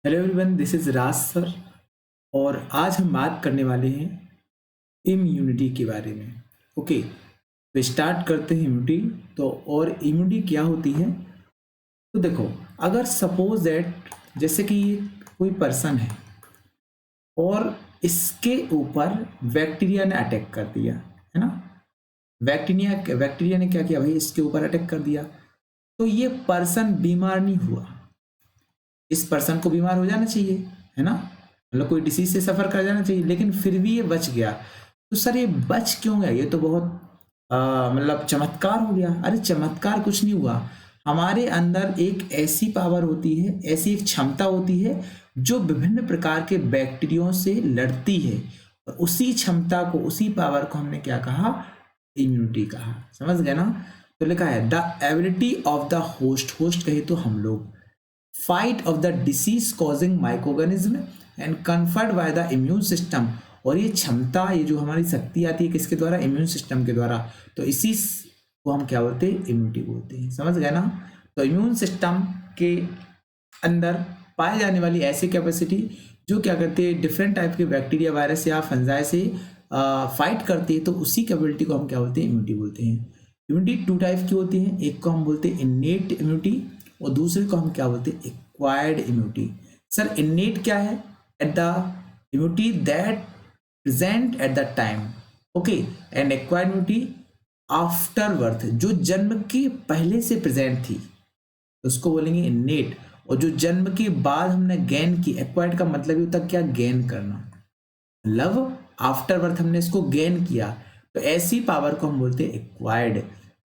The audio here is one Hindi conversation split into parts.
Hello everyone, this is Raj sir. और आज हम बात करने वाले हैं इम्यूनिटी के बारे में। ओके, तो स्टार्ट करते हैं इम्यूनिटी। तो और इम्यूनिटी क्या होती है? तो देखो, अगर सपोज दैट जैसे कि ये कोई पर्सन है और इसके ऊपर बैक्टीरिया ने अटैक कर दिया, है ना। बैक्टीरिया ने क्या किया भाई, इसके ऊपर अटैक कर दिया। तो ये पर्सन बीमार नहीं हुआ, इस पर्सन को बीमार हो जाना चाहिए, है ना। मतलब कोई डिसीज से सफर कर जाना चाहिए, लेकिन फिर भी ये बच गया। तो सर ये बच क्यों गया? ये तो बहुत मतलब चमत्कार हो गया। अरे चमत्कार कुछ नहीं हुआ। हमारे अंदर एक ऐसी पावर होती है, ऐसी एक क्षमता होती है जो विभिन्न प्रकार के बैक्टीरियो से लड़ती है। और उसी क्षमता को, उसी पावर को हमने क्या कहा? इम्यूनिटी कहा। समझ गए ना। तो लिखा है the ability of the host, host कहे तो हम लोग, fight of the disease causing microorganism and conferred by the immune system. और ये क्षमता, ये जो हमारी शक्ति आती है किसके द्वारा? इम्यून सिस्टम के द्वारा। तो इसी को हम क्या बोलते हैं? इम्यूनिटी बोलते हैं। समझ गए ना। तो इम्यून सिस्टम के अंदर पाए जाने वाली ऐसी कैपेसिटी जो क्या करती है, डिफरेंट टाइप के बैक्टीरिया, वायरस या फंजाई से फाइट करती है, तो उसी कैपेबिलिटी को हम क्या बोलते हैं? इम्यूनिटी बोलते हैं। इम्यूनिटी टू टाइप की होती है, एक को हम बोलते हैं इन्नेट इम्यूनिटी और दूसरे को हम क्या बोलते हैं? Acquired immunity. सर इन्नेट क्या है? At the immunity that present at the time, okay. And acquired immunity after birth, जो जन्म के पहले से प्रेजेंट थी, उसको बोलेंगे इन्नेट। और जो जन्म के बाद हमने गेन की, एक्वायर्ड का मतलब ही होता है क्या? गेन करना। मतलब आफ्टर बर्थ हमने इसको गेन किया, तो ऐसी पावर को हम बोलते हैं एक्वायर्ड,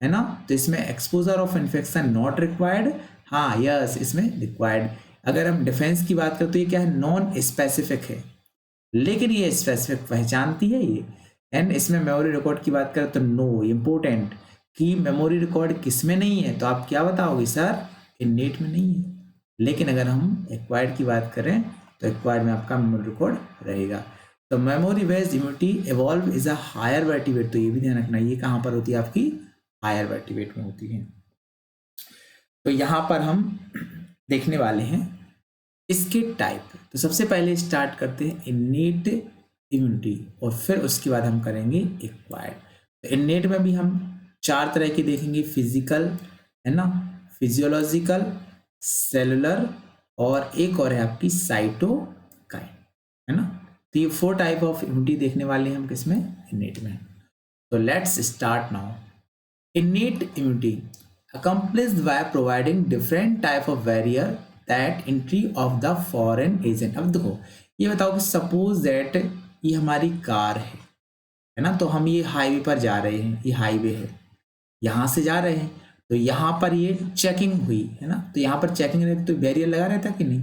है ना। तो इसमें exposure of infection not required, हाँ यस, इसमें रिक्वायर्ड। अगर हम डिफेंस की बात करें तो ये क्या है? नॉन स्पेसिफिक है, लेकिन ये स्पेसिफिक पहचानती है ये। एंड इसमें मेमोरी रिकॉर्ड की बात करें तो नो, इम्पोर्टेंट कि मेमोरी रिकॉर्ड किस में नहीं है, तो आप क्या बताओगे? सर इन्नेट में नहीं है। लेकिन अगर हम एक्वायर्ड की बात करें तो एक्वायर्ड में आपका मेमोरी रिकॉर्ड रहेगा। तो memory based immunity evolve is a higher vertebrate. तो ये भी ध्यान रखना, ये कहाँ पर होती है? आपकी हायर वर्टिब्रेट में होती है। तो यहाँ पर हम देखने वाले हैं इसके टाइप। तो सबसे पहले स्टार्ट करते हैं इन्नेट इम्यूनिटी और फिर उसके बाद हम करेंगे एक्वायर्ड। तो इन्नेट में भी हम चार तरह की देखेंगे, फिजिकल, है ना, फिजियोलॉजिकल, सेलुलर और एक और है आपकी साइटोकाइन, है ना। तो ये 4 टाइप ऑफ इम्यूनिटी देखने वाले हैं हम किसमें? इन्नेट में। तो let's start now. Innate immunity accomplished by providing different type of barrier that entry of the foreign agent। अब देखो, ये बताओ कि सपोज दैट ये हमारी कार है ना। तो हम ये हाईवे पर जा रहे हैं, ये हाईवे है, यहाँ से जा रहे हैं, तो यहाँ पर ये चेकिंग हुई, है ना। तो यहाँ पर चेकिंग रहती तो बैरियर लगा रहता कि नहीं।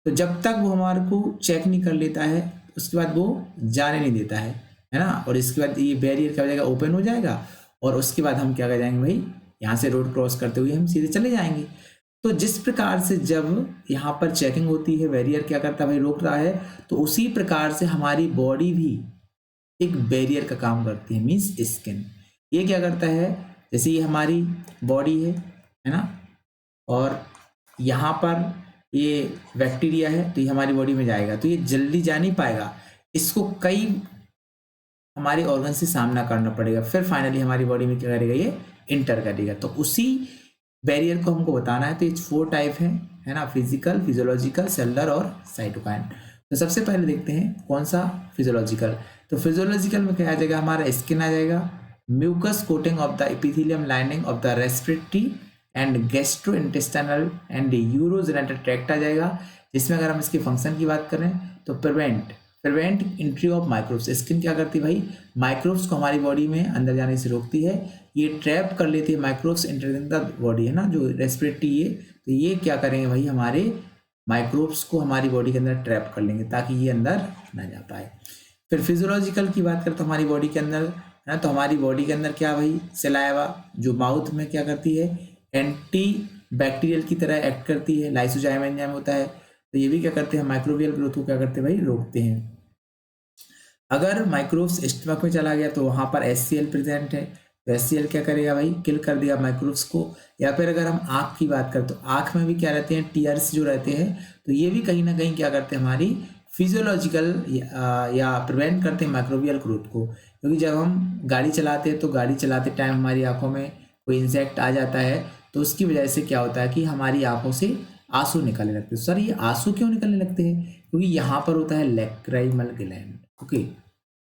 तो जब तक वो हमारे को चेक नहीं कर लेता है, उसके बाद वो जाने नहीं देता है ना। और इसके बाद ये बैरियर क्या हो जाएगा? ओपन हो जाएगा। और उसके बाद हम क्या कर जाएंगे भाई? यहाँ से रोड क्रॉस करते हुए हम सीधे चले जाएंगे। तो जिस प्रकार से जब यहाँ पर चेकिंग होती है, बैरियर क्या करता है भाई? रोक रहा है। तो उसी प्रकार से हमारी बॉडी भी एक बैरियर का काम करती है, मीन्स स्किन। ये क्या करता है? जैसे ये हमारी बॉडी है ना, और यहाँ पर ये बैक्टीरिया है, तो ये हमारी बॉडी में जाएगा तो ये जल्दी जा नहीं पाएगा, इसको कई हमारे ऑर्गन से सामना करना पड़ेगा, फिर फाइनली हमारी बॉडी में क्या करेगा? ये इंटर करेगा। तो उसी बैरियर को हमको बताना है। तो ये 4 टाइप है ना, फिजिकल, फिजियोलॉजिकल, सेलुलर और साइटोकाइन। तो सबसे पहले देखते हैं कौन सा? फिजियोलॉजिकल। तो फिजियोलॉजिकल में क्या आ जाएगा? हमारा स्किन आ जाएगा, mucus coating of the epithelium lining of the respiratory and gastrointestinal and urogenital tract आ जाएगा, जिसमें अगर हम इसके फंक्शन की बात करें तो prevent entry of microbes. Skin क्या करती है भाई? माइक्रोब्स को हमारी बॉडी में अंदर जाने से रोकती है। ये ट्रैप कर लेती है माइक्रोब्स इंटरिंग द बॉडी, है ना, जो रेस्पिरेटरी ये। तो ये क्या करेंगे भाई? हमारे माइक्रोब्स को हमारी बॉडी के अंदर ट्रैप कर लेंगे ताकि ये अंदर ना जा पाए। फिर फिजियोलॉजिकल की बात करें तो हमारी बॉडी के अंदर, है ना, तो हमारी बॉडी के अंदर क्या भाई? सलाइवा जो माउथ में क्या करती है? एंटी बैक्टीरियल की तरह एक्ट करती है, लाइसोजाइम एंजाइम होता है। तो ये भी क्या करते हैं? माइक्रोबियल ग्रोथ को क्या करते हैं भाई? रोकते हैं। अगर माइक्रोब्स स्टमक में चला गया तो वहां पर HCl प्रेजेंट है, तो HCl क्या करेगा भाई, किल कर देगा माइक्रोब्स को। या फिर अगर हम आँख की बात करें तो आँख में भी क्या रहते हैं, टीयर्स जो रहते हैं, तो ये भी कहीं ना कहीं क्या करते हैं, हमारी फिजियोलॉजिकल या प्रिवेंट करते हैं माइक्रोबियल ग्रोथ को। क्योंकि जब हम गाड़ी चलाते हैं तो गाड़ी चलाते टाइम हमारी आंखों में कोई इंसेक्ट आ जाता है, तो उसकी वजह से क्या होता है कि हमारी आंखों से आंसू निकलने लगते हैं। सर ये आंसू क्यों निकलने लगते हैं? क्योंकि यहाँ पर होता है lacrimal gland. Okay,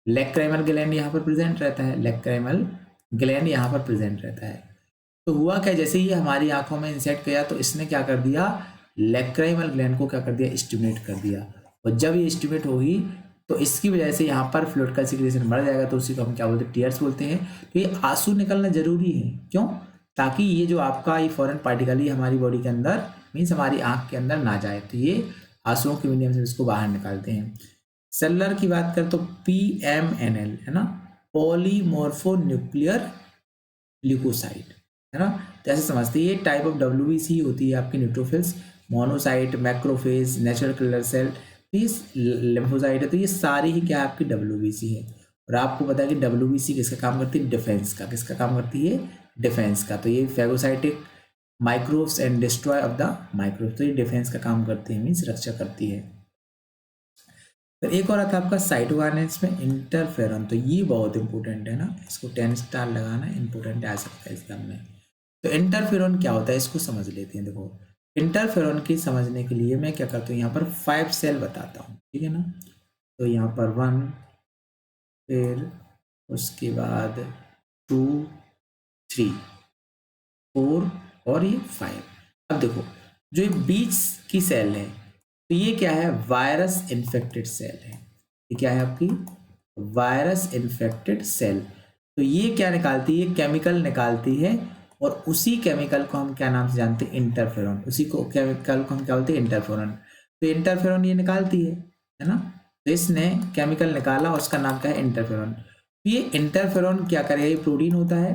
lacrimal gland यहाँ पर प्रेजेंट रहता है, लैक्राइमल ग्लैंड यहाँ पर प्रेजेंट रहता है। तो हुआ क्या, जैसे ही हमारी आंखों में इंसेक्ट गया तो इसने क्या कर दिया, लैक्राइमल ग्लैंड को क्या कर दिया, स्टिमुलेट कर दिया। और जब ये स्टिमुलेट होगी तो इसकी वजह से यहाँ पर फ्लूइड का सिक्रेशन बढ़ जाएगा, तो उसी को हम क्या बोलते हैं, टीयर्स बोलते हैं। तो ये आंसू निकलना जरूरी है, क्यों? ताकि ये जो आपका ये फॉरेन पार्टिकल ही हमारी बॉडी के अंदर, मीन्स हमारी आंख के अंदर ना जाए, तो ये आंसुओं के मीडियम से इसको बाहर निकालते हैं। सेलुलर की बात करें तो PMNL है ना, पॉलीमॉर्फोन्यूक्लियर ल्यूकोसाइट है ना। तो ऐसे समझते हैं ये टाइप ऑफ WBC होती है आपकी neutrophils, monocyte, macrophage, natural killer cell, तो ये लिम्फोसाइट है। तो ये सारी ही क्या आपकी WBC है। और आपको पता है कि WBC किसका काम करती है, डिफेंस का। किसका काम करती है, डिफेंस का। तो ये phagocytic microbes and destroy of the microbes, तो ये डिफेंस का काम करती है, मीन्स रक्षा करती है। फिर एक और आता है आपका साइटोकाइनेसिस में इंटरफेरॉन, तो ये बहुत इंपॉर्टेंट है ना, इसको 10 स्टार लगाना, इंपॉर्टेंट आ सकता है एग्जाम में। तो इंटरफेरॉन क्या होता है, इसको समझ लेते हैं। देखो इंटरफेरॉन की समझने के लिए मैं क्या करता हूँ, यहाँ पर 5 सेल बताता हूँ, ठीक है ना। तो यहाँ पर 1, फिर उसके बाद 2, 3, 4 और ये 5। अब देखो जो ये बीच की सेल है, तो ये क्या है, वायरस इन्फेक्टेड सेल है। ये क्या है आपकी, वायरस इन्फेक्टेड सेल। तो ये क्या निकालती है, केमिकल निकालती है, और उसी केमिकल को हम क्या नाम से जानते हैं, इंटरफेरॉन। उसी को केमिकल को हम क्या बोलते हैं, इंटरफेरॉन। तो इंटरफेरॉन ये निकालती है ना। तो इसने केमिकल निकाला, उसका नाम क्या है, इंटरफेरॉन। तो ये इंटरफेरॉन क्या करेगा, ये प्रोटीन होता है।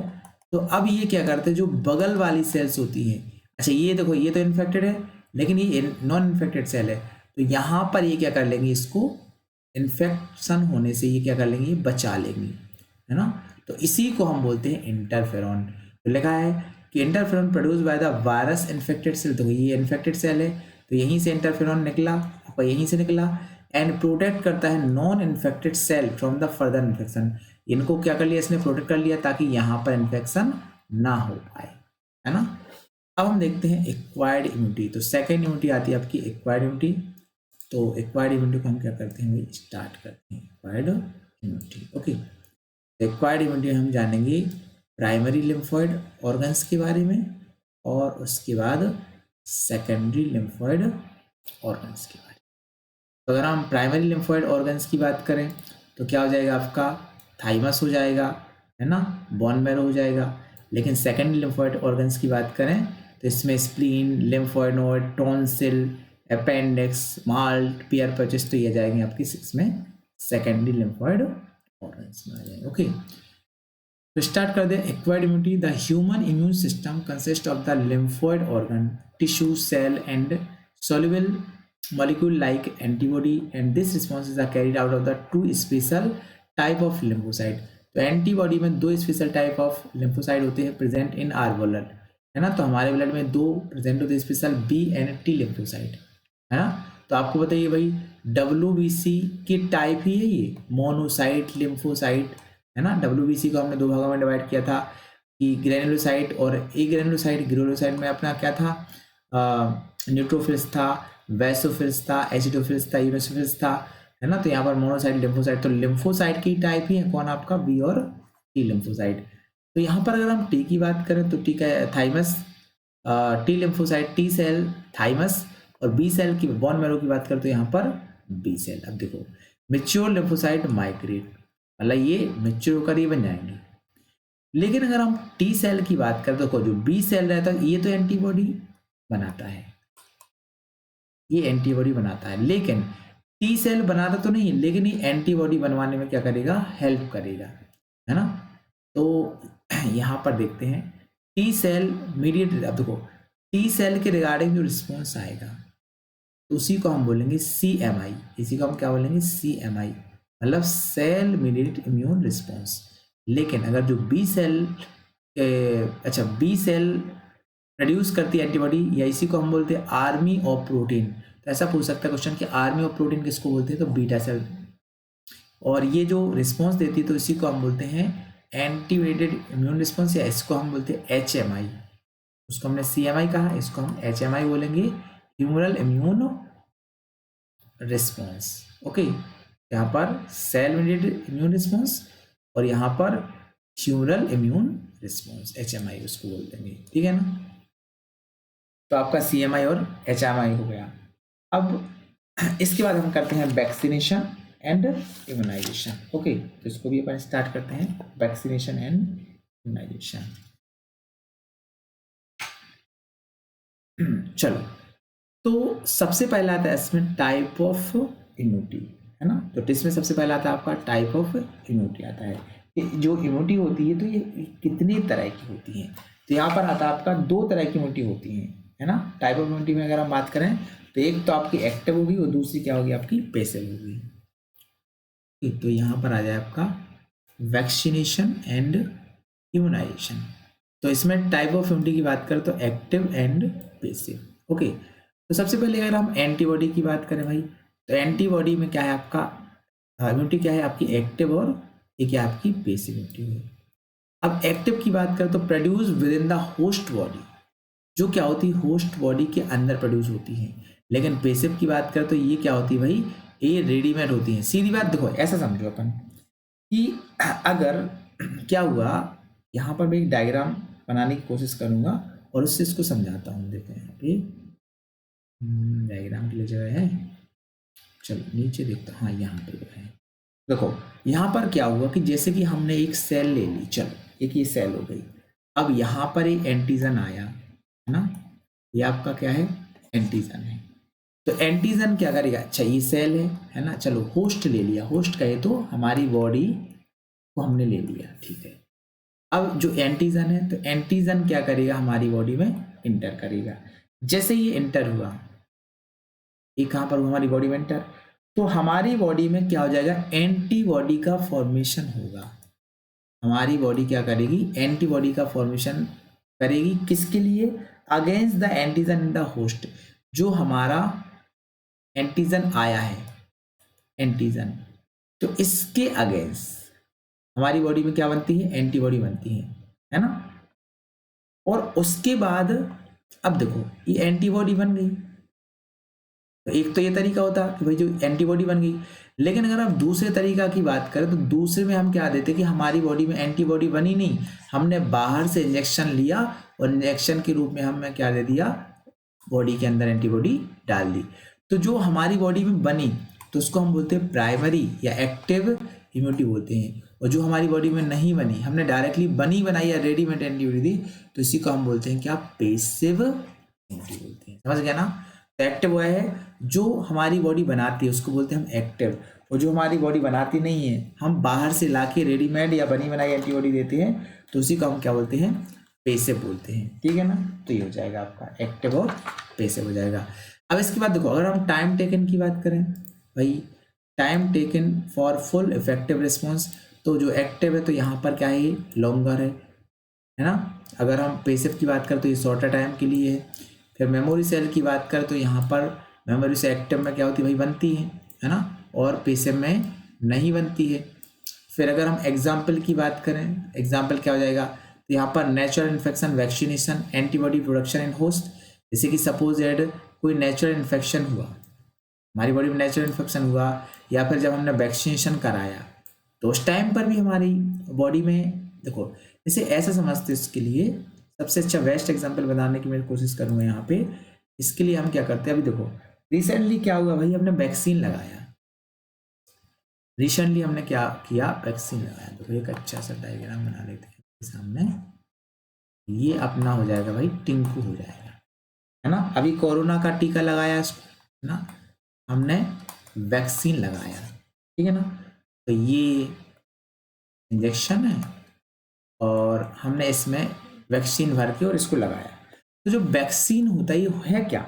तो अब ये क्या करते हैं, जो बगल वाली सेल्स होती हैं, अच्छा ये देखो ये तो इन्फेक्टेड है, लेकिन ये नॉन इन्फेक्टेड सेल है, तो यहाँ पर ये क्या कर लेंगे, इसको इन्फेक्शन होने से ये क्या कर लेंगे, बचा लेंगे, है ना। तो इसी को हम बोलते हैं इंटरफेरॉन। तो लिखा है कि interferon produce by the virus infected cell, तो ये इन्फेक्टेड सेल है, तो यहीं से इंटरफेरॉन निकला, और यहीं से निकला, एंड प्रोटेक्ट करता है non infected cell from the further infection. इनको क्या कर लिया, इसने प्रोटेक्ट कर लिया ताकि यहाँ पर इन्फेक्शन ना हो पाए, है ना। अब हम देखते हैं एक्वायर्ड इम्यूनिटी। तो सेकेंड इम्यूनिटी आती है आपकी एक्वायर्ड इम्यूनिटी। तो एक्वायर्ड इम्यूनिटी को हम क्या करते हैं भाई, स्टार्ट करते हैं acquired immunity. Okay, acquired immunity हम जानेंगे प्राइमरी लिम्फोइड ऑर्गन्स के बारे में, और उसके बाद सेकेंडरी लिम्फोइड ऑर्गन्स के बारे में। तो अगर हम प्राइमरी लिम्फोइड ऑर्गन्स की बात करें तो क्या हो जाएगा आपका, थाइमस हो जाएगा, है ना, बोन मैरो हो जाएगा। लेकिन सेकेंडरी लिम्फोइड ऑर्गन्स की बात करें तो इसमें spleen, lymphoid node, tonsil, appendix, MALT, Peyer's patches, तो ये जाएंगे आपकी 6 में सेकेंडरी लिम्फोइड ऑर्गन्स में आ जाएंगे। ओके, तो स्टार्ट कर दें acquired immunity. The human immune system consist of the lymphoid organ, tissue, cell and soluble molecule like antibody, and this responses are carried out of the 2 special type of lymphocyte। तो एंटीबॉडी में 2 स्पेशल टाइप ऑफ लिम्फोसाइट होते हैं प्रेजेंट इन आर ब्लड, है ना। तो हमारे ब्लड में 2 प्रेजेंट होते हैं special B and T lymphocyte, है ना। तो आपको बताइए भाई WBC की टाइप ही है ये, मोनोसाइट लिम्फोसाइट, है ना। WBC को हमने 2 भागों में डिवाइड किया था कि ग्रेनुलोसाइट और ए ग्रेनुलोसाइट। ग्रेनुलोसाइट में अपना क्या था, न्यूट्रोफिल्स था, वैसोफिल्स था, एसिडोफिल्स था, यूनोसिफिल्स था, है ना। तो यहाँ पर मोनोसाइट, लिम्फोसाइट, तो लिम्फोसाइट की टाइप ही है कौन आपका, बी और टी लिम्फोसाइट। तो यहाँ पर अगर हम टी की बात करें तो टी का thymus, T lymphocyte T cell thymus, और बी सेल की बोन मैरो की बात करें तो यहाँ पर बी सेल। अब देखो मेच्योर लिम्फोसाइट माइग्रेट, मतलब ये मेच्योर होकर ये बन जाएंगे। लेकिन अगर हम टी सेल की बात करें तो जो बी सेल रहता है ये तो एंटीबॉडी बनाता है, ये एंटीबॉडी बनाता है, लेकिन टी सेल बनाता तो नहीं, लेकिन ये एंटीबॉडी बनवाने में क्या करेगा, हेल्प करेगा, है ना। तो यहाँ पर देखते हैं टी सेल मीडिएट। अब देखो टी सेल के रिगार्डिंग जो रिस्पॉन्स आएगा तो उसी को हम बोलेंगे CMI, इसी को हम क्या बोलेंगे, CMI, मतलब सेल मीडिएट इम्यून रिस्पॉन्स। लेकिन अगर जो बी सेल अच्छा बी सेल प्रोड्यूस करती है एंटीबॉडी, या इसी को हम बोलते हैं आर्मी ऑफ प्रोटीन। तो ऐसा पूछ सकता है क्वेश्चन कि आर्मी ऑफ प्रोटीन किसको बोलते हैं, तो बीटा सेल। और ये जो रिस्पॉन्स देती है तो इसी को हम बोलते हैं एंटीवेटेड इम्यून रिस्पॉन्स, या इसको हम बोलते हैं HMI। उसको हमने CMI कहा, इसको हम HMI बोलेंगे, ह्यूमरल इम्यून रिस्पॉन्स। ओके, यहाँ पर सेल मीडिएटेड इम्यून रिस्पॉन्स और यहाँ पर ह्यूमरल इम्यून रिस्पॉन्स, HMI उसको बोल देंगे, ठीक है ना। तो आपका CMI और HMI हो गया। अब इसके बाद हम करते हैं वैक्सीनेशन एंड इम्यूनाइजेशन। ओके, तो इसको भी अपन स्टार्ट करते हैं, वैक्सीनेशन एंड इम्यूनाइजेशन। चलो, तो सबसे पहला आता है इसमें टाइप ऑफ इम्यूनिटी, है ना। तो इसमें सबसे पहला आता है आपका टाइप ऑफ इम्यूनिटी आता है। जो इम्यूनिटी होती है तो ये कितने तरह की होती है, तो यहाँ पर आता है आपका 2 तरह की इम्यूनिटी होती है ना। टाइप ऑफ इम्यूनिटी में अगर हम बात करें तो एक तो आपकी एक्टिव होगी और दूसरी क्या होगी, आपकी पैसिव होगी। तो यहाँ पर आ जाए आपका वैक्सीनेशन एंड इम्यूनाइजेशन। तो इसमें टाइप ऑफ इम्यूनिटी की बात करें तो एक्टिव एंड पैसिव। ओके, तो सबसे पहले अगर हम एंटीबॉडी की बात करें भाई, तो एंटीबॉडी में क्या है आपका इम्यूनिटी, क्या है आपकी एक्टिव और ये क्या आपकी पैसिव इम्यूनिटी है। अब एक्टिव की बात करें तो produce with in the host body, जो क्या होती है होस्ट बॉडी के अंदर प्रोड्यूस होती है। लेकिन पैसिव की बात करें तो ये क्या होती है भाई, ये रेडीमेड होती है। सीधी बात देखो, ऐसा समझो अपन कि अगर क्या हुआ, यहाँ पर मैं एक डायग्राम बनाने की कोशिश करूंगा और उससे इसको समझाता हूँ। देखो यहाँ पे डायग्राम के लिए जगह है, चलो नीचे देखता हूँ, हाँ यहाँ पे है। देखो यहाँ पर क्या हुआ कि जैसे कि हमने एक सेल ले ली, चलो एक ये सेल हो गई। अब यहाँ पर एक एंटीजन आया, है ना, ये आपका क्या है एंटीजन है। तो एंटीजन क्या करेगा, अच्छा ये सेल है ना, चलो होस्ट ले लिया, होस्ट कहे तो हमारी बॉडी को हमने ले लिया, ठीक है। अब जो एंटीजन है तो एंटीजन क्या करेगा, हमारी बॉडी में इंटर करेगा। जैसे ये इंटर हुआ, ये कहाँ पर हुआ, हमारी बॉडी में इंटर, तो हमारी बॉडी में क्या हो जाएगा, एंटीबॉडी का फॉर्मेशन होगा। हमारी बॉडी क्या करेगी, एंटीबॉडी का फॉर्मेशन करेगी, किसके लिए, against the antigen in the host. जो हमारा एंटीजन आया है, एंटीजन, तो इसके अगेंस्ट हमारी बॉडी में क्या बनती है, एंटीबॉडी बनती है ना। और उसके बाद अब देखो ये एंटीबॉडी बन गई, तो एक तो ये तरीका होता कि भाई जो एंटीबॉडी बन गई। लेकिन अगर आप दूसरे तरीका की बात करें तो दूसरे में हम क्या देते कि हमारी बॉडी में एंटीबॉडी बनी नहीं, हमने बाहर से इंजेक्शन लिया और इंजेक्शन के रूप में हमने क्या दे दिया, बॉडी के अंदर एंटीबॉडी डाल दी। तो जो हमारी बॉडी में बनी तो उसको हम बोलते हैं प्राइमरी या एक्टिव इम्यूनिटी बोलते हैं। और जो हमारी बॉडी में नहीं बनी, हमने डायरेक्टली बनी बनाई या रेडीमेड एंटीबॉडी दी, तो इसी को हम बोलते हैं क्या, पैसिव इम्यूनिटी बोलते हैं। समझ गया ना। तो एक्टिव वो है जो हमारी बॉडी बनाती है, उसको बोलते हैं हम एक्टिव। और जो हमारी बॉडी बनाती नहीं है, हम बाहर से लाके रेडीमेड या बनी बनाई एंटीबॉडी देते हैं, तो उसी को हम क्या बोलते हैं, पैसिव बोलते हैं, ठीक है ना। तो ये हो जाएगा आपका एक्टिव और पैसिव हो जाएगा। अब इसके बाद देखो, अगर हम टाइम टेकन की बात करें भाई, time taken for full effective response, तो जो एक्टिव है तो यहाँ पर क्या है, लॉन्गर है ना। अगर हम पैसिव की बात करें तो ये शॉर्टर टाइम के लिए है। फिर मेमोरी सेल की बात करें तो यहाँ पर मेमोरी से एक्टिव में क्या होती है भाई, बनती है ना, और पैसिव में नहीं बनती है। फिर अगर हम एग्जाम्पल की बात करें, एग्जाम्पल क्या हो जाएगा, तो यहाँ पर natural infection, vaccination, antibody production in host. जैसे कि सपोज दैट कोई नेचुरल इन्फेक्शन हुआ, हमारी बॉडी में नेचुरल इन्फेक्शन हुआ, या फिर जब हमने वैक्सीनेशन कराया तो उस टाइम पर भी हमारी बॉडी में, देखो इसे ऐसा समझते, इसके लिए सबसे अच्छा बेस्ट एग्जांपल बनाने की मैं कोशिश करूँगा यहाँ पे। इसके लिए हम क्या करते हैं, अभी देखो रिसेंटली क्या हुआ भाई, हमने वैक्सीन लगाया, रिसेंटली हमने क्या किया, वैक्सीन लगाया। देखो एक अच्छा सा डायग्राम बना लेते हैं सामने, ये अपना हो जाएगा भाई, टिंकू हो जाएगा, है ना। अभी कोरोना का टीका लगाया है ना, हमने वैक्सीन लगाया, ठीक है ना। तो ये इंजेक्शन है और हमने इसमें वैक्सीन भर के और इसको लगाया। तो जो वैक्सीन होता है ये है क्या,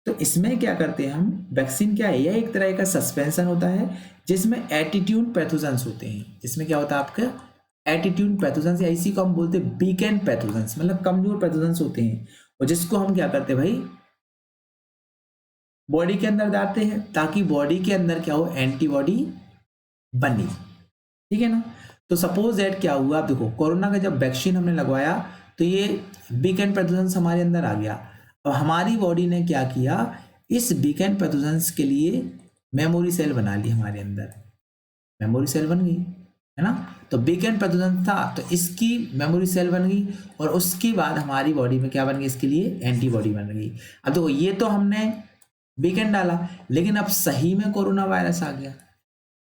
तो इसमें क्या करते हैं हम, वैक्सीन क्या है, यह एक तरह का सस्पेंशन होता है जिसमें एटीट्यूड पैथोजेंस होते हैं। जिसमें क्या होता है आपका एटीट्यूड पैथोजेंस, या इसी को हम बोलते हैं वीकेंड पैथोजेंस, मतलब कमजोर पैथोजेंस होते हैं, और जिसको हम क्या करते हैं भाई, बॉडी के अंदर डालते हैं ताकि बॉडी के अंदर क्या हो, एंटीबॉडी बने। ठीक है ना। तो सपोज दैट क्या हुआ, आप देखो कोरोना का जब वैक्सीन हमने लगवाया तो ये वीकेंड पैथोजेंस हमारे अंदर आ गया। अब हमारी बॉडी ने क्या किया, इस वीकेंड पैथोजेंस के लिए मेमोरी सेल बना ली हमारे अंदर, मेमोरी सेल बन गई, है ना। तो वीकेंड पैथोजेंस था तो इसकी मेमोरी सेल बन गई, और उसके बाद हमारी बॉडी में क्या बन गई, इसके लिए एंटीबॉडी बन गई। अब देखो ये तो हमने वीकेंड डाला, लेकिन अब सही में कोरोना वायरस आ गया,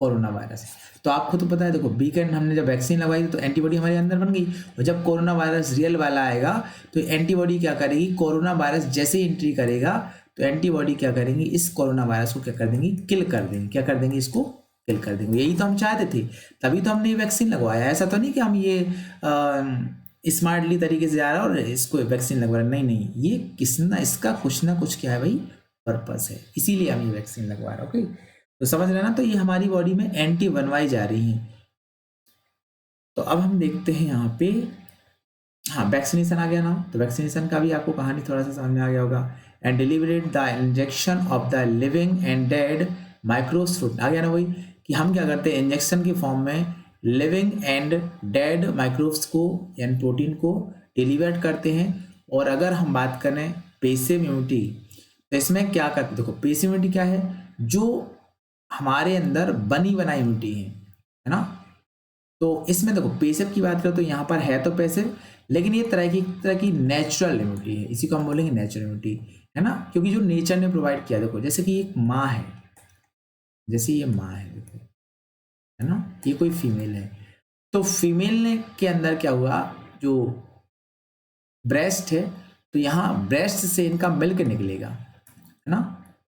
कोरोना वायरस। तो आपको तो पता है, देखो वीकेंड हमने जब वैक्सीन लगवाई तो एंटीबॉडी हमारे अंदर बन गई, और जब कोरोना वायरस रियल वाला आएगा तो एंटीबॉडी क्या करेगी, कोरोना वायरस जैसे एंट्री करेगा तो एंटीबॉडी क्या करेंगी, इस कोरोना वायरस को क्या कर देंगी, किल कर देंगी। क्या कर देंगी, इसको किल कर देंगे। यही तो हम चाहते थे, तभी तो हमने ये वैक्सीन लगवाया। ऐसा तो नहीं कि हम ये स्मार्टली तरीके से जा रहा है और इसको वैक्सीन लगवा रहे, नहीं नहीं, ये किसना इसका कुछ ना कुछ क्या है भाई, पर्पस है, इसीलिए हम ये वैक्सीन लगवा रहे हैं। ओके, तो समझ रहे ना। तो ये हमारी बॉडी में एंटी बनवाई जा रही है। तो अब हम देखते हैं यहाँ पे, हाँ वैक्सीनेशन आ गया ना, तो वैक्सीनेशन का भी आपको कहानी थोड़ा सा समझ में आ गया होगा। And deliberate the injection of the living and dead microbes fruit, आ गया ना वही, कि हम क्या करते हैं, इंजेक्शन के फॉर्म में लिविंग एंड डेड माइक्रोब्स को यानी प्रोटीन को डिलीवर करते हैं। और अगर हम बात करें पेसिव इम्यूनिटी, तो इसमें क्या करते हैं, देखो पेसिव इम्यूनिटी क्या है, जो हमारे अंदर बनी बनाई इम्यूनिटी है ना। तो इसमें देखो पेसिव की बात करें तो यहाँ पर है तो पेसिव, लेकिन ये तरह की नेचुरल इम्यूनिटी है, इसी को हम बोलेंगे नेचुरल इम्यूनिटी, है ना। क्योंकि जो नेचर ने प्रोवाइड किया, देखो जैसे कि एक माँ है, जैसे ये माँ है देखो, है ना, ये कोई फीमेल है, तो फीमेल ने के अंदर क्या हुआ, जो ब्रेस्ट है, तो यहाँ ब्रेस्ट से इनका मिल्क निकलेगा, है ना।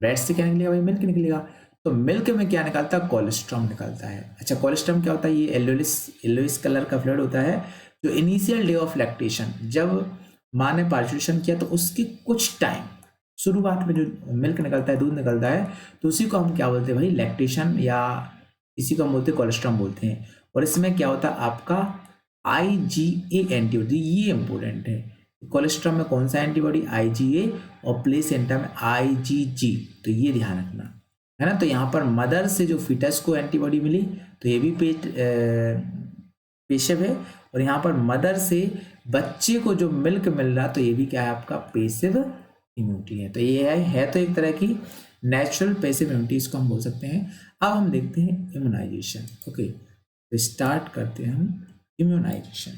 ब्रेस्ट से क्या निकलेगा भाई, मिल्क निकलेगा। तो मिल्क में क्या निकलता है, कोलेस्ट्रॉम निकलता है। अच्छा कोलेस्ट्रॉम क्या होता है, ये येलोइश कलर का फ्लूइड होता है, जो इनिशियल डे ऑफ लैक्टेशन, जब माँ ने पार्चुलेशन किया तो उसके कुछ टाइम शुरुआत में जो मिल्क निकलता है, दूध निकलता है, तो उसी को हम क्या बोलते हैं भाई, लैक्टेशन, या इसी को हम बोलते हैं कोलेस्ट्रॉम बोलते हैं। और इसमें क्या होता है आपका IgA एंटीबॉडी, ये इंपॉर्टेंट है। कोलेस्ट्रॉम में कौन सा एंटीबॉडी, IgA, और प्लेसेंटा में IgG, तो ये ध्यान रखना, है ना। तो यहाँ पर मदर से जो फीटस को एंटीबॉडी मिली तो ये भी पेशिव है, और यहाँ पर मदर से बच्चे को जो मिल्क मिल रहा तो ये भी क्या है आपका पेसिव इम्यूनिटी है। तो ये है तो एक तरह की नेचुरल पेसिव इम्यूनिटी, इसको हम बोल सकते हैं। अब हम देखते हैं इम्यूनाइजेशन। ओके, तो स्टार्ट करते हैं हम इम्यूनाइजेशन।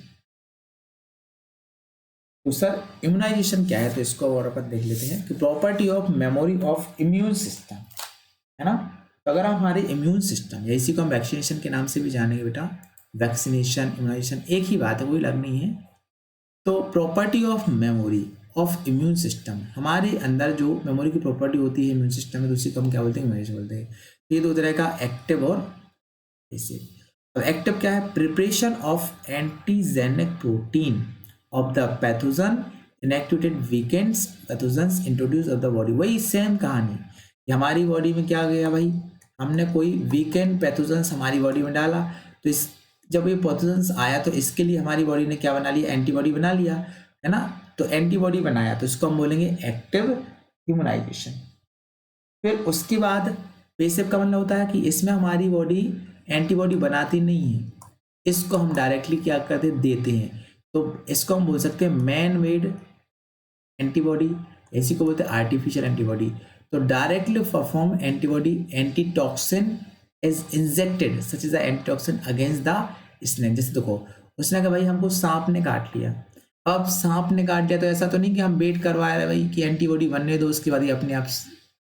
तो सर इम्यूनाइजेशन क्या है, तो इसको और अपन देख लेते हैं कि property of memory of immune system, है ना। तो अगर हम हमारे इम्यून सिस्टम, या इसी को हम वैक्सीनेशन के नाम से भी जानेंगे बेटा, वैक्सीनेशन इम्यूनाइजेशन एक ही बात है, वही अलग नहीं है। तो property of memory of immune system, हमारे अंदर जो मेमोरी की प्रॉपर्टी होती है इम्यून सिस्टम में, तो उसी को हम क्या बोलते हैं, इम्यूनाइजेशन बोलते हैं। तो ये दो तरह का, एक्टिव और पैसिव। तो एक्टिव क्या है, preparation of antigenic protein of the pathogen, inactivated weekends pathogens introduce of the body, वही सेम कहानी। हमारी बॉडी में क्या गया भाई, हमने कोई वीकेंड पैथोजन्स हमारी बॉडी में डाला, तो इस जब ये पैथोजन्स आया तो इसके लिए हमारी बॉडी ने क्या बना लिया, एंटीबॉडी बना लिया, है ना। तो एंटीबॉडी बनाया तो इसको हम बोलेंगे एक्टिव इम्यूनाइजेशन। फिर उसके बाद पैसिव का मतलब होता है कि इसमें हमारी बॉडी एंटीबॉडी बनाती नहीं है, इसको हम डायरेक्टली क्या करते देते हैं, तो इसको हम बोल सकते हैं मैन मेड एंटीबॉडी, इसी को बोलते हैं आर्टिफिशियल एंटीबॉडी। तो directly perform antibody antitoxin is injected such is the antitoxin against the snake. जैसे देखो उसने कहा भाई हमको सांप ने काट लिया, अब सांप ने काट लिया तो ऐसा तो नहीं कि हम वेट करवा रहे भाई कि एंटीबॉडी बनने दो उसके बाद ये अपने आप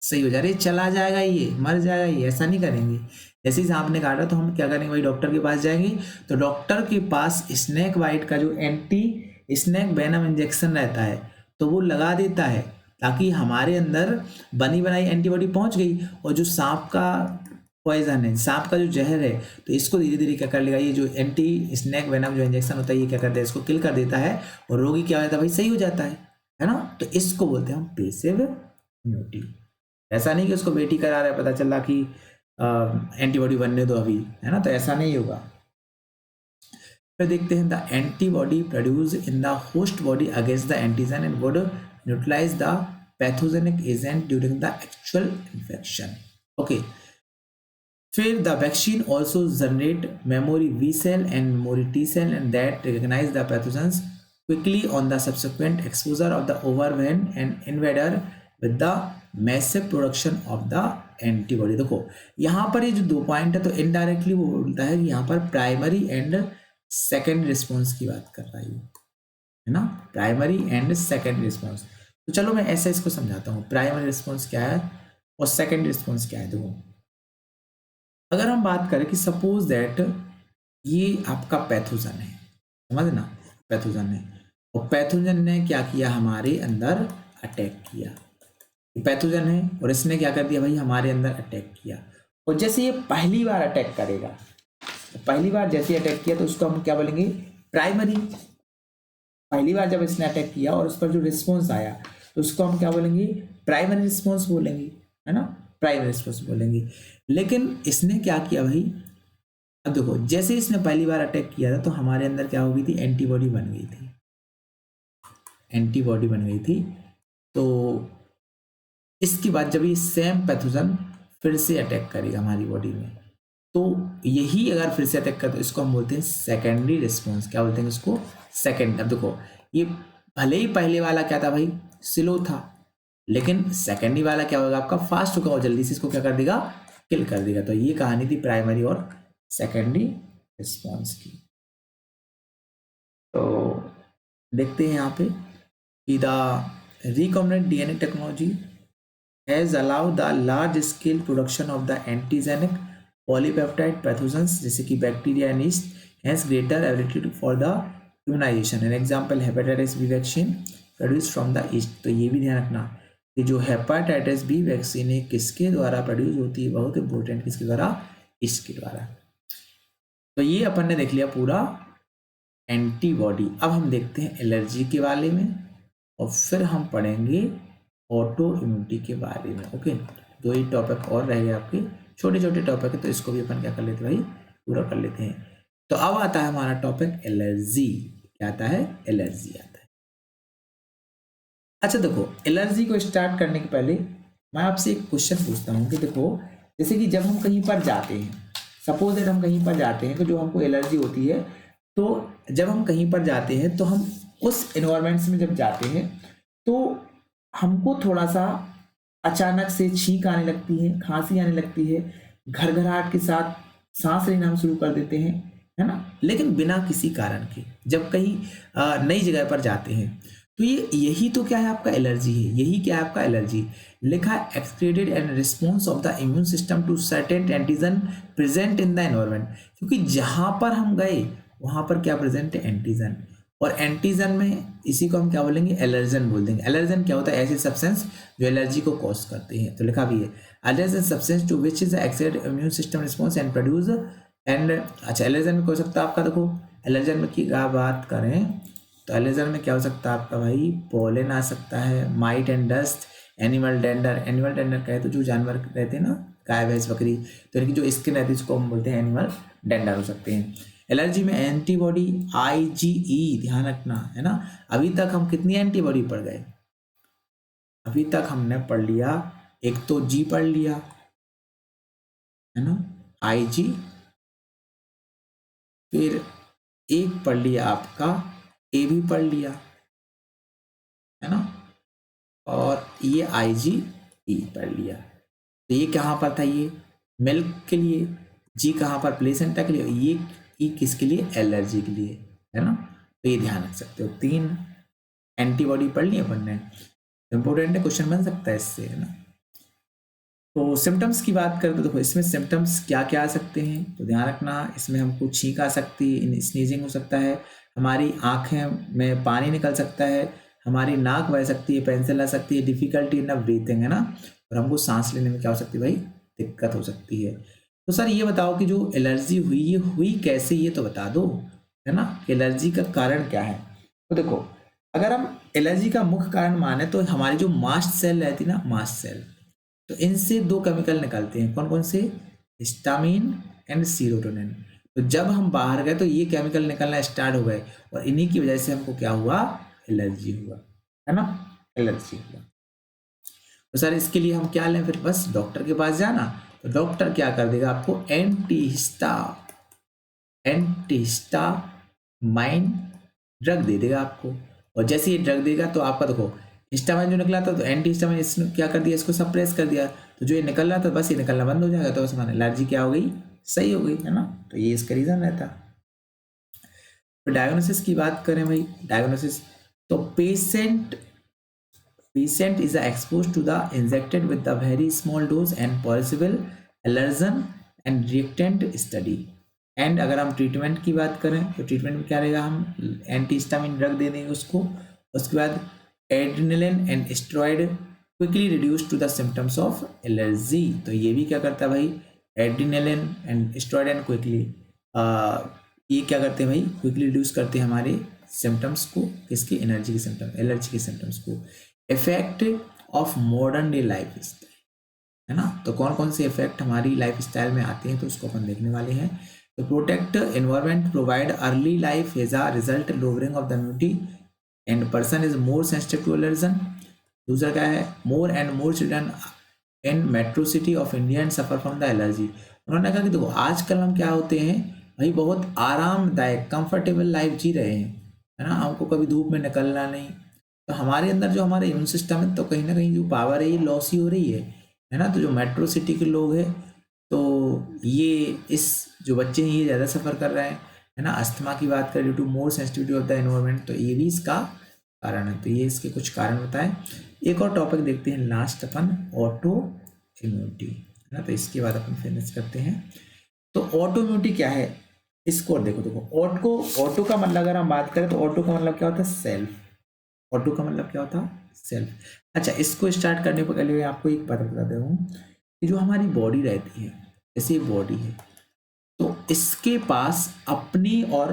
सही हो जा रही, चला जाएगा, ये मर जाएगा, ये ऐसा नहीं करेंगे। जैसे ही सांप ने काटा तो हम क्या करेंगे भाई, डॉक्टर के पास जाएंगे, तो डॉक्टर के पास स्नेक बाइट का जो एंटी स्नेक वेनम इंजेक्शन रहता है तो वो लगा देता है, ताकि हमारे अंदर बनी बनाई एंटीबॉडी पहुंच गई, और जो सांप का पॉइजन है, सांप का जो जहर है, तो इसको धीरे धीरे क्या कर लेगा, ये जो एंटी स्नेक वेनम जो इंजेक्शन होता है ये क्या करता है, इसको किल कर देता है, और रोगी क्या होता है भाई, सही हो जाता है ना। तो इसको बोलते हैं हम पैसिव इम्यूनिटी। ऐसा नहीं कि उसको बेटी करा रहा है, पता चला कि एंटीबॉडी बनने दो अभी, है ना, तो ऐसा नहीं होगा। फिर देखते हैं the antibody produce in the host body against the antigen and would neutralise the pathogenic agent during the actual infection. Okay, फिर the vaccine also generate memory B cell and memory T cell and that recognise the pathogens quickly on the subsequent exposure of the overwhelmed and invader with the massive production of the antibody। देखो यहाँ पर ये जो 2 पॉइंट है तो इनडायरेक्टली वो बोलता है कि यहाँ पर प्राइमरी एंड सेकेंड रिस्पॉन्स की बात कर रहा है ना, प्राइमरी एंड सेकेंड रिस्पॉन्स। तो चलो मैं ऐसे इसको समझाता हूँ, प्राइमरी रिस्पॉन्स क्या है और सेकेंड रिस्पॉन्स क्या है। देखो अगर हम बात करें कि सपोज दैट ये आपका पैथोजन है, समझ ना, पैथोजन है और पैथोजन ने क्या किया, हमारे अंदर अटैक किया। पैथोजन है और इसने क्या कर दिया भाई, हमारे अंदर अटैक किया। और जैसे ये पहली बार अटैक करेगा, तो पहली बार जैसे अटैक किया तो उसको हम क्या बोलेंगे, प्राइमरी। पहली बार जब इसने अटैक किया और उस पर जो रिस्पॉन्स आया तो उसको हम क्या बोलेंगे, प्राइमरी रिस्पॉन्स बोलेंगे, है ना, प्राइमरी रिस्पॉन्स बोलेंगे। लेकिन इसने क्या किया भाई, अब देखो जैसे इसने पहली बार अटैक किया था तो हमारे अंदर क्या हो गई थी, एंटीबॉडी बन गई थी, एंटीबॉडी बन गई थी। तो इसके बाद जब ये सेम पैथोजन फिर से अटैक करेगा हमारी बॉडी में, तो यही अगर फिर से अटैक करे तो इसको हम बोलते हैं सेकेंडरी रिस्पॉन्स। क्या बोलते हैं इसको, सेकेंड। अब देखो ये भले ही पहले वाला क्या था भाई, स्लो था, लेकिन सेकेंडरी वाला क्या होगा, आपका फास्ट होगा और जल्दी से इसको क्या कर देगा, किल कर देगा। तो ये कहानी थी प्राइमरी और सेकेंडरी रिस्पॉन्स की। तो देखते हैं यहाँ पे कि the recombinant DNA technology has allowed the large scale production of the antigenic polypeptide pathogens जैसे कि bacteria and yeast, has greater ability for the immunization. An example hepatitis B vaccine produce from the yeast. तो ये भी ध्यान रखना कि जो हेपेटाइटिस बी वैक्सीन है किसके द्वारा प्रोड्यूस होती है, बहुत इंपॉर्टेंट, किसके द्वारा, इसके द्वारा। तो ये अपन ने देख लिया पूरा एंटीबॉडी। अब हम देखते हैं एलर्जी के बारे में और फिर हम पढ़ेंगे ऑटो इम्यूनिटी के बारे में। ओके, 2 ही टॉपिक और रह गए आपके, छोटे छोटे टॉपिक है, तो इसको भी अपन क्या कर लेते हैं भाई, पूरा कर लेते हैं। तो अब आता है हमारा टॉपिक एलर्जी। क्या आता है, एलर्जी आता है। अच्छा देखो, एलर्जी को स्टार्ट करने के पहले मैं आपसे एक क्वेश्चन पूछता हूँ कि देखो जैसे कि जब हम कहीं पर जाते हैं, सपोज दैट हम कहीं पर जाते हैं तो जो हमको एलर्जी होती है, तो जब हम कहीं पर जाते हैं तो हम उस एनवायरमेंट्स में जब जाते हैं तो हमको थोड़ा सा अचानक से छींक आने लगती है, खांसी आने लगती है, घरघराहट के साथ सांस लेना हम शुरू कर देते हैं, है ना, लेकिन बिना किसी कारण के। जब कहीं नई जगह पर जाते हैं तो यही तो क्या है आपका एलर्जी है, यही क्या है आपका एलर्जी। लिखा है excreted and response of the immune system to certain antigen present in the environment. क्योंकि जहां पर हम गए वहां पर क्या प्रेजेंट है, एंटीजन। और एंटीजन में इसी को हम क्या बोलेंगे, एलर्जन बोल देंगे। एलर्जन क्या होता है, ऐसे सब्सटेंस जो एलर्जी को कॉज करते हैं। तो लिखा भी है allergen substance to which is excreted immune system response and produce and. अच्छा, एलर्जन में क्या हो सकता है आपका, देखो एलर्जन में की बात करें तो एलर्जन में क्या हो सकता है आपका भाई, पोलन आ सकता है, might and dust, animal dander. Animal dander कहे तो जो जानवर रहते हैं ना, गाय भैंस बकरी, तो इनकी जो स्किन रहती है उसको हम बोलते हैं एनिमल डेंडर हो सकते हैं। एलर्जी में एंटीबॉडी IgE ध्यान रखना, है ना। अभी तक हम कितनी एंटीबॉडी पढ़ गए, अभी तक हमने पढ़ लिया, एक तो जी पढ़ लिया, है ना, IG, फिर एक पढ़ लिया आपका ए भी पढ़ लिया, है ना, और ये IgE पढ़ लिया। तो ये कहाँ पर था, ये मिल्क के लिए, जी कहाँ पर, प्लेसेंटा के लिए, ये ई किसके लिए, एलर्जी के लिए, है ना। तो ये ध्यान रख सकते हो, 3 एंटीबॉडी पढ़ लिया अपन ने, इंपोर्टेंट है, क्वेश्चन बन सकता है इससे, है ना। तो सिम्टम्स की बात करें तो देखो इसमें सिम्टम्स क्या क्या आ सकते हैं, तो ध्यान रखना, इसमें हमको छींक आ सकती है, स्नीजिंग हो सकता है, हमारी आंखें में पानी निकल सकता है, हमारी नाक बह सकती है, पेंसिल आ सकती है, डिफिकल्टी इन ब्रीथिंग, है ना, और हमको सांस लेने में क्या हो सकती है भाई, दिक्कत हो सकती है। तो सर ये बताओ कि जो एलर्जी हुई ये हुई कैसे, ये तो बता दो, है ना, एलर्जी का कारण क्या है। तो देखो अगर हम एलर्जी का मुख्य कारण माने तो हमारी जो मास्ट सेल रहती है ना, मास्ट सेल, तो इनसे 2 केमिकल निकलते हैं, कौन कौन से, हिस्टामिन एंड सीरोटोनिन। तो जब हम बाहर गए तो ये केमिकल निकलना स्टार्ट हो गए और इन्हीं की वजह से हमको क्या हुआ, एलर्जी हुआ, है ना, एलर्जी हुआ। तो सर इसके लिए हम क्या लें, फिर बस डॉक्टर के पास जाना, तो डॉक्टर क्या कर देगा आपको, एंटीहिस्टामाइन ड्रग दे देगा आपको। और जैसे ये ड्रग देगा तो आपका देखो हिस्टामाइन जो निकला था तो एंटीहिस्टामाइन इसने क्या कर दिया, इसको सप्रेस कर दिया, तो जो ये निकल रहा था बस ये निकलना बंद हो जाएगा, तो बस हमारी एलर्जी क्या हो गई, सही हो गई, है ना। तो ये इसका रीजन रहता। तो डायग्नोसिस की बात करें भाई, डायग्नोसिस तो patient is exposed to the injected with the very small dose and possible allergen and reactant study। And अगर हम ट्रीटमेंट की बात करें तो ट्रीटमेंट में क्या रहेगा, हम एंटीहिस्टामिन ड्रग दे देंगे उसको, उसके बाद adrenaline and steroid quickly reduce to the symptoms of allergy. तो ये भी क्या करता है भाई, adrenaline and steroid and quickly, ये क्या करते हैं भाई, क्विकली रिड्यूस करते हैं हमारे सिम्टम्स को, किसके, एनर्जी के सिम्टम्स, एलर्जी के सिम्टम्स को। Effect of modern day life style, है ना, तो कौन कौन से इफेक्ट हमारी लाइफ स्टाइल में आते हैं तो उसको अपन देखने वाले हैं। तो protect environment, provide early life as a result lowering of the immunity and person is more sensitive to allergen. दूसरा क्या है, more and more children in metro city of India and suffer from the allergy. उन्होंने कहा कि देखो आजकल हम क्या होते हैं भाई, बहुत आरामदायक कंफर्टेबल लाइफ जी रहे हैं, है ना, हमको कभी धूप में निकलना नहीं, तो हमारे अंदर जो हमारा इम्यून सिस्टम है तो कहीं ना कहीं जो पावर है ये लॉस ही हो रही है ना। तो जो मेट्रो सिटी के लोग हैं तो ये इस जो बच्चे हैं ये ज़्यादा सफ़र कर रहे हैं, है ना। अस्थमा की बात करें, due to more sensitivity of the environment, तो ये भी इसका कारण है। तो ये इसके कुछ कारण बताएं। एक और टॉपिक देखते हैं लास्ट अपन, ऑटो इम्यूनिटी, है ना, तो इसके बाद अपन फिनिश करते हैं। तो ऑटो इम्यूनिटी क्या है, इसको देखो ऑटो का मतलब अगर हम बात करें तो ऑटो का मतलब क्या होता है, सेल्फ। ऑटो का मतलब क्या होता है, सेल्फ। अच्छा, इसको स्टार्ट करने पर पहले आपको एक बात बता दे रहा हूँ कि जो हमारी बॉडी रहती है, जैसे ये बॉडी है, तो इसके पास अपनी और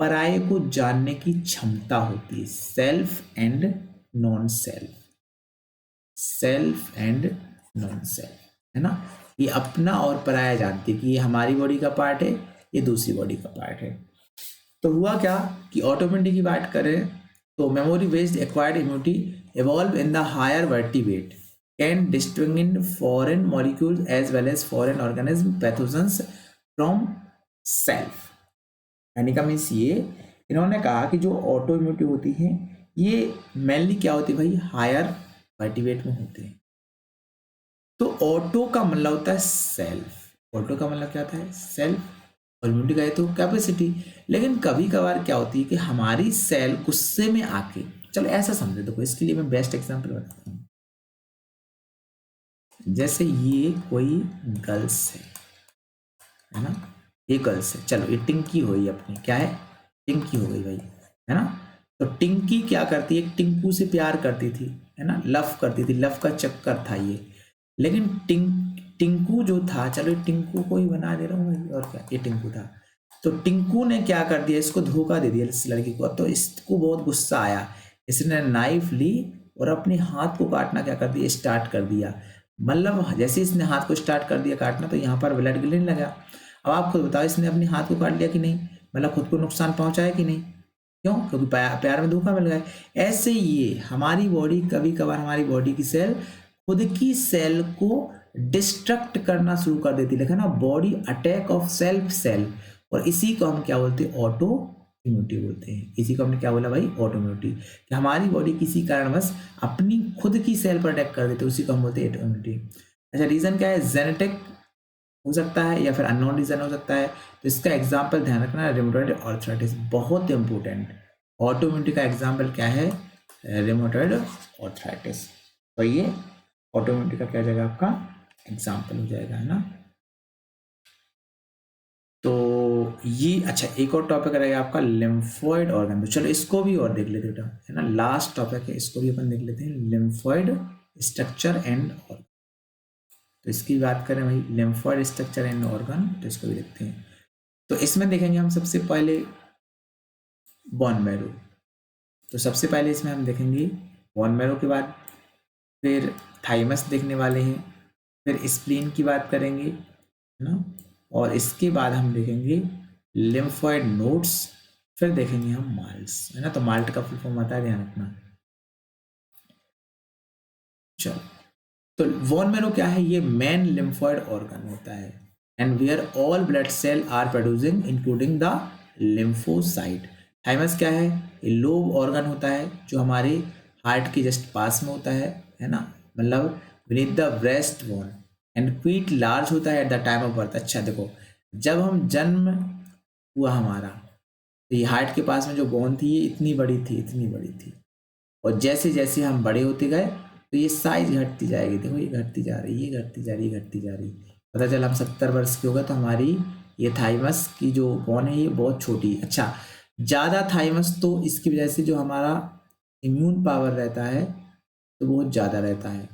पराये को जानने की क्षमता होती है, self and non self, self and non self, है ना। ये अपना और पराया जानती है कि ये हमारी बॉडी का पार्ट है, ये दूसरी बॉडी का पार्ट है। तो हुआ क्या कि ऑटोमेटिक की बात करें तो memory based acquired immunity evolve in the higher vertebrate can distinguish foreign molecules as well as foreign organism pathogens from self। यानी का मीन्स ये इन्होंने कहा कि जो ऑटो इम्यूनिटी होती है ये मेनली क्या होती है भाई, हायर वर्टिब्रेट में होते हैं। तो ऑटो का मतलब होता है सेल्फ, ऑटो का मतलब क्या होता है, सेल्फ, और इम्यूनिटी का है तो कैपेसिटी। लेकिन कभी कभार क्या होती है कि हमारी सेल गुस्से में आके, चलो ऐसा समझे, देखो इसके लिए मैं बेस्ट एग्जांपल बताता हूँ। जैसे ये कोई गर्ल्स है ना, ये गर्ल्स है, चलो ये टिंकी हुई अपनी, क्या है, टिंकी हो गई भाई, है ना। तो टिंकी क्या करती है, टिंकू से प्यार करती थी, है ना, लव करती थी, लव का चक्कर था ये। लेकिन टिंकू जो था, चलो टिंकू को ही बना दे रहा हूँ भाई, और क्या, ये टिंकू था। तो टिंकू ने क्या कर दिया, इसको धोखा दे दिया इस लड़की को। तो इसको बहुत गुस्सा आया, इसने नाइफ ली और अपने हाथ को काटना क्या कर दिया, स्टार्ट कर दिया। मतलब जैसे इसने हाथ को स्टार्ट कर दिया काटना तो यहाँ पर ब्लड गिरने लगा। अब आप खुद बताओ, इसने अपने हाथ को काट लिया कि नहीं, मतलब खुद को नुकसान पहुंचाया कि नहीं, क्यों, क्योंकि प्यार में धोखा मिल गया। ऐसे ये हमारी बॉडी, कभी कभार हमारी बॉडी की सेल खुद की सेल को डिस्ट्रक्ट करना शुरू कर देती है, लिखा ना, body attack of self cell, और इसी को हम क्या बोलते हैं, ऑटो इम्यूनिटी बोलते हैं। इसी को हमने क्या बोला भाई, ऑटो इम्यूनिटी, कि हमारी बॉडी किसी कारणवश अपनी खुद की सेल पर अटैक कर देते हैं, उसी को हम बोलते हैं ऑटो इम्यूनिटी। अच्छा, रीजन क्या है, जेनेटिक हो सकता है या फिर अननोन रीजन हो सकता है। तो इसका एग्जाम्पल ध्यान रखना, रेमोटॉइड आर्थराइटिस, बहुत इंपॉर्टेंट। ऑटो इम्यूनिटी का एग्जाम्पल क्या है, रेमोटॉइड आर्थराइटिस। तो ये ऑटो इम्यूनिटी का क्या जाएगा, आपका एग्जाम्पल हो जाएगा, है ना। तो ये अच्छा, एक और टॉपिक रहेगा आपका लिम्फोइड ऑर्गन। तो चलो इसको भी और देख लेते हैं, है ना, लास्ट टॉपिक है, इसको भी अपन देख लेते हैं, लिम्फोइड स्ट्रक्चर एंड ऑर्गन। तो इसकी बात करें भाई, लिम्फोइड स्ट्रक्चर एंड ऑर्गन, तो इसको भी देखते हैं। तो इसमें देखेंगे हम सबसे पहले बोन मैरो। तो सबसे पहले इसमें हम देखेंगे बोन मैरो के बाद फिर थाइमस देखने वाले हैं, फिर स्प्लीन की बात करेंगे, है ना, और इसके बाद हम देखेंगे लिम्फोइड नोड्स, फिर देखेंगे हम माल्ट्स, है ना। तो माल्ट का फुल फॉर्म आता है, ध्यान रखना। चलो, तो वोन मैरो क्या है, ये मेन लिम्फोइड ऑर्गन होता है and where all blood cell are producing including the lymphocyte. Thymus क्या है, ये लोब ऑर्गन होता है जो हमारे हार्ट के जस्ट पास में होता है ना, मतलब Vineeth the breast bone and quite large होता है eight the time of birth. अच्छा देखो, जब हम जन्म हुआ हमारा, तो ये हार्ट के पास में जो बोन थी ये इतनी बड़ी थी, इतनी बड़ी थी, और जैसे जैसे हम बड़े होते गए तो ये साइज घटती जाएगी। देखो ये घटती जा रही, ये घटती जा रही, घटती जा रही। पता चला हम 70 वर्ष के हो गए तो हमारी ये थाइमस की जो बोन है ये बहुत छोटी। अच्छा, ज़्यादा थाइमस तो इसकी वजह से जो हमारा इम्यून पावर रहता है तो बहुत ज़्यादा रहता है,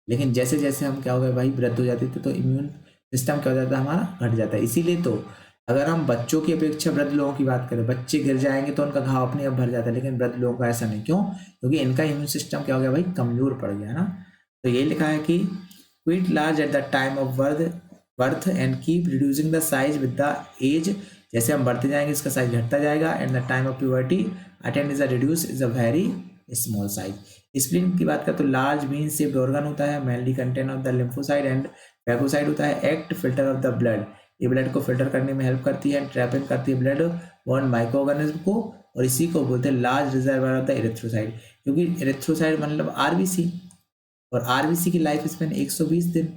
लेकिन जैसे जैसे हम क्या हो गए भाई, वृद्ध हो जाते थे तो इम्यून सिस्टम क्या हो जाता है, हमारा घट जाता है। इसीलिए तो अगर हम बच्चों की अपेक्षा वृद्ध लोगों की बात करें, बच्चे गिर जाएंगे तो उनका घाव अपने आप भर जाता है, लेकिन वृद्ध लोगों का ऐसा नहीं। क्यों? क्योंकि इनका इम्यून सिस्टम क्या हो गया भाई, कमजोर पड़ गया ना। तो ये लिखा है कि quite large at the time of birth and keep reducing the size with the age. जैसे हम बढ़ते जाएंगे इसका साइज घटता जाएगा। And the time of puberty attend is a reduce is a very small size. Spleen की बात करें तो लार्ज मीन शेप्ड ऑर्गन होता है, mainly contain of the lymphocyte and फैगोसाइड होता है, act filter of the blood. ये ब्लड को फिल्टर करने में हेल्प करती है, ट्रैपिंग करती है ब्लड वन माइक्रो ऑर्गेनिज्म को, और इसी को बोलते हैं लार्ज रिजर्वर ऑफ द इरिथ्रोसाइड। क्योंकि इरिथ्रोसाइड मतलब आरबीसी, और आरबीसी की लाइफ स्पेन 120 दिन,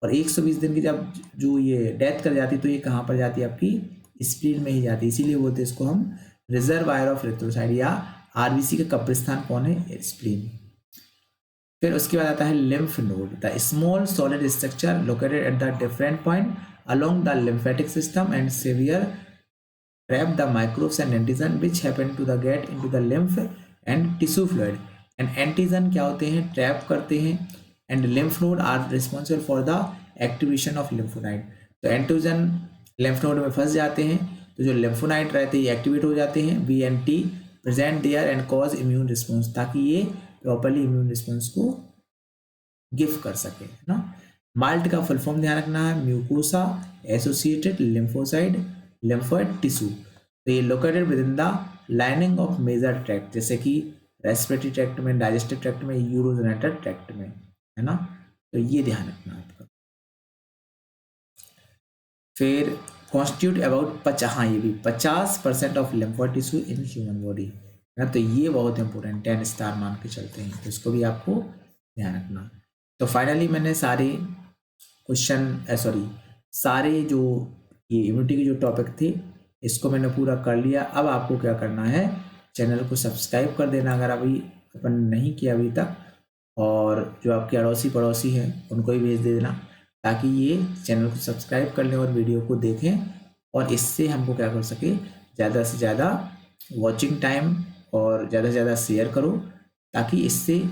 और 120 दिन की जब जो ये डेथ कर जाती है तो ये कहाँ पर जाती है, आपकी स्प्लीन में ही जाती है। इसीलिए बोलते हैं इसको हम रिजर्वायर ऑफ इरिथ्रोसाइड, या आरबीसी का कब्रिस्तान कौन है, स्प्लीन। फिर उसके बाद आता है lymph node, the small solid structure located at the different point along the lymphatic system and severe trap the microbes and antigen which happen to the get into the lymph and tissue fluid, and antigen क्या होते हैं, ट्रैप करते हैं, and lymph node are responsible for the activation of lymphocyte। तो एंटीजन lymph node में फंस जाते हैं तो जो lymphocyte रहते हैं एक्टिवेट हो जाते हैं, BNT present there and cause immune response, ताकि ये प्रॉपरली इम्यून रिस्पॉन्स को गिव कर सके, है ना। माल्ट का फुल फॉर्म ध्यान रखना है, mucosa associated lymphocyte lymphoid tissue. तो ये located within the lining of major tract, जैसे कि रेस्पिरेटरी ट्रैक्ट में, डाइजेस्टिव ट्रैक्ट में, यूरोजेनेटर ट्रैक्ट में, है ना। तो ये ध्यान रखना आपका। फिर कॉन्स्टिट्यूट अबाउट हाँ ये भी 50% of lymphoid tissue in human body, है ना। तो ये बहुत इंपॉर्टेंट 10 स्टार मान के चलते हैं, तो इसको भी आपको ध्यान रखना। तो फाइनली मैंने सारे सारे जो ये इम्यूनिटी के जो टॉपिक थे इसको मैंने पूरा कर लिया। अब आपको क्या करना है, चैनल को सब्सक्राइब कर देना अगर अभी अपन नहीं किया अभी तक, और जो आपके अड़ोसी पड़ोसी हैं उनको भी भेज दे देना, ताकि ये चैनल को सब्सक्राइब कर लें और वीडियो को देखें, और इससे हमको क्या कर सके, ज़्यादा से ज़्यादा वॉचिंग टाइम और ज़्यादा से ज़्यादा शेयर करो, ताकि इससे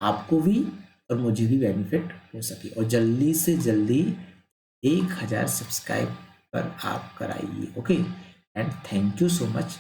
आपको भी और मुझे भी बेनिफिट हो सके, और जल्दी से जल्दी 1000 सब्सक्राइबर आप कराइए। Okay, and thank you so much.